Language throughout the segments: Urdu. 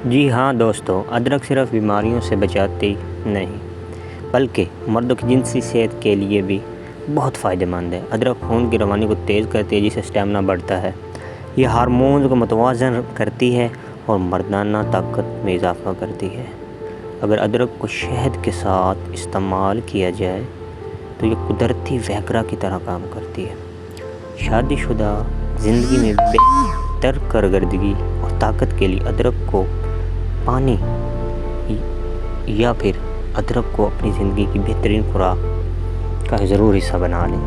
جی ہاں دوستو، ادرک صرف بیماریوں سے بچاتی نہیں بلکہ مردوں کی جنسی صحت کے لیے بھی بہت فائدہ مند ہے۔ ادرک خون کی روانی کو تیز کرتی ہے، جس سے اسٹیمنا بڑھتا ہے۔ یہ ہارمونز کو متوازن کرتی ہے اور مردانہ طاقت میں اضافہ کرتی ہے۔ اگر ادرک کو شہد کے ساتھ استعمال کیا جائے تو یہ قدرتی ویگرا کی طرح کام کرتی ہے۔ شادی شدہ زندگی میں بہتر کارکردگی اور طاقت کے لیے ادرک کو پانی یا پھر ادرک کو اپنی زندگی کی بہترین خوراک کا ضرور حصہ بنا لیں۔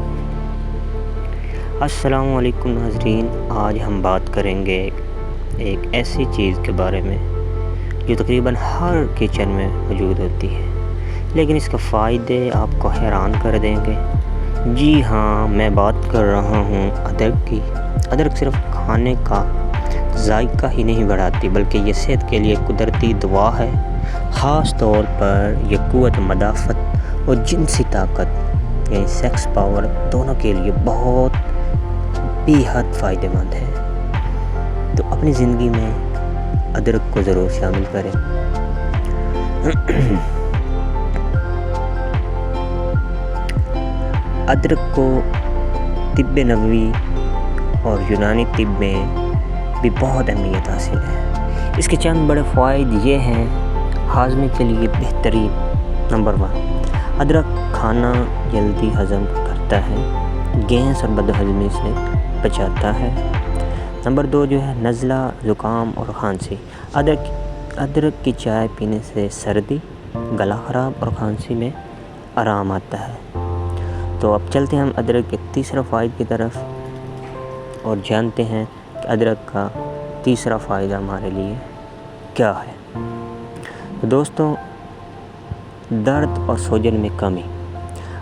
السلام علیکم ناظرین، آج ہم بات کریں گے ایک ایسی چیز کے بارے میں جو تقریباً ہر کچن میں موجود ہوتی ہے، لیکن اس کے فائدے آپ کو حیران کر دیں گے۔ جی ہاں، میں بات کر رہا ہوں ادرک کی۔ ادرک صرف کھانے کا ذائقہ ہی نہیں بڑھاتی بلکہ یہ صحت کے لیے قدرتی دوا ہے۔ خاص طور پر یہ قوت مدافعت اور جنسی طاقت یعنی سیکس پاور دونوں کے لیے بہت بے حد فائدہ مند ہے۔ تو اپنی زندگی میں ادرک کو ضرور شامل کریں۔ ادرک کو طب نبوی اور یونانی طب میں بھی بہت اہمیت حاصل ہے۔ اس کے چند بڑے فوائد یہ ہیں۔ ہاضمے کے لیے بہترین۔ نمبر 1، ادرک کھانا جلدی ہضم کرتا ہے، گیس اور بدہضمی سے بچاتا ہے۔ نمبر 2 جو ہے نزلہ، زکام اور کھانسی۔ ادرک کی چائے پینے سے سردی، گلا خراب اور کھانسی میں آرام آتا ہے۔ تو اب چلتے ہیں ہم ادرک کے تیسرا فائدے کی طرف اور جانتے ہیں کہ ادرک کا تیسرا فائدہ ہمارے لیے کیا ہے۔ تو دوستوں، درد اور سوجن میں کمی۔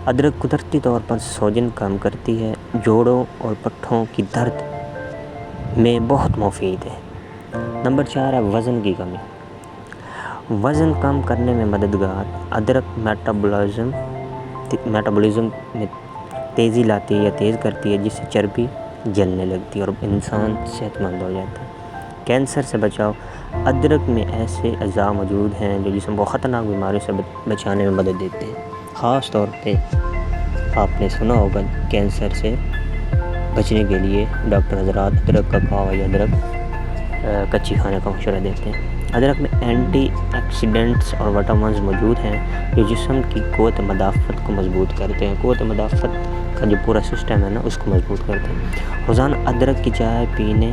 ادرک قدرتی طور پر سوجن کم کرتی ہے، جوڑوں اور پٹھوں کی درد میں بہت مفید ہے۔ نمبر 4 ہے وزن کی کمی۔ وزن کم کرنے میں مددگار۔ ادرک میٹابولزم میں تیزی لاتی ہے یا تیز کرتی ہے، جس سے چربی جلنے لگتی ہے اور انسان صحت مند ہو جاتا ہے۔ کینسر سے بچاؤ۔ ادرک میں ایسے اجزاء موجود ہیں جو جسم کو خطرناک بیماریوں سے بچانے میں مدد دیتے ہیں۔ خاص طور پہ آپ نے سنا ہوگا کینسر سے بچنے کے لیے ڈاکٹر حضرات ادرک کا کہوا یا ادرک کچی کھانے کا مشورہ دیتے ہیں۔ ادرک میں اینٹی آکسیڈنٹس اور وٹامنز موجود ہیں جو جسم کی قوت مدافعت کو مضبوط کرتے ہیں۔ قوت مدافعت کا جو پورا سسٹم ہے نا، اس کو مضبوط کرتے ہیں۔ روزانہ ادرک کی چائے پینے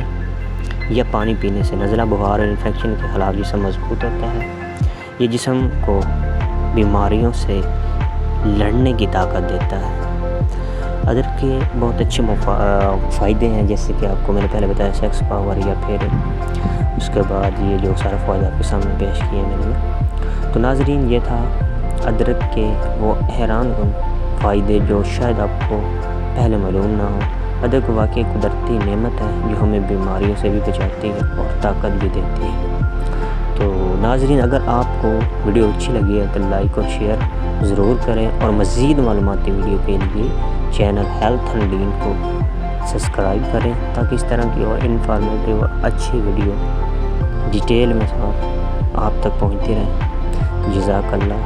یا پانی پینے سے نزلہ، بخار اور انفیکشن کے خلاف جسم مضبوط ہوتا ہے۔ یہ جسم کو بیماریوں سے لڑنے کی طاقت دیتا ہے۔ ادرک کے بہت اچھے فائدے ہیں، جیسے کہ آپ کو میں نے پہلے بتایا سیکس پاور، یا پھر اس کے بعد یہ جو سارے فائدے آپ کے سامنے پیش کیے میں نے۔ تو ناظرین، یہ تھا ادرک کے وہ حیران کن فائدے جو شاید آپ کو پہلے معلوم نہ ہو۔ ادرک واقعی قدرتی نعمت ہے جو ہمیں بیماریوں سے بھی بچاتی ہے اور طاقت بھی دیتی ہے۔ تو ناظرین، اگر آپ کو ویڈیو اچھی لگی ہے تو لائک اور شیئر ضرور کریں، اور مزید معلوماتی ویڈیو کے لیے چینل ہیلتھ اینڈ لین کو سبسکرائب کریں، تاکہ اس طرح کی اور انفارمیٹیو اور اچھی ویڈیو ڈیٹیل میں آپ تک پہنچتی رہیں۔ جزاک اللہ۔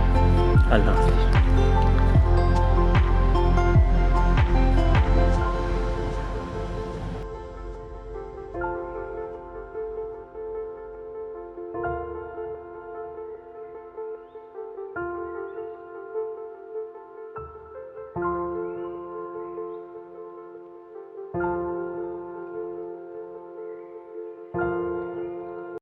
اللہ حافظ۔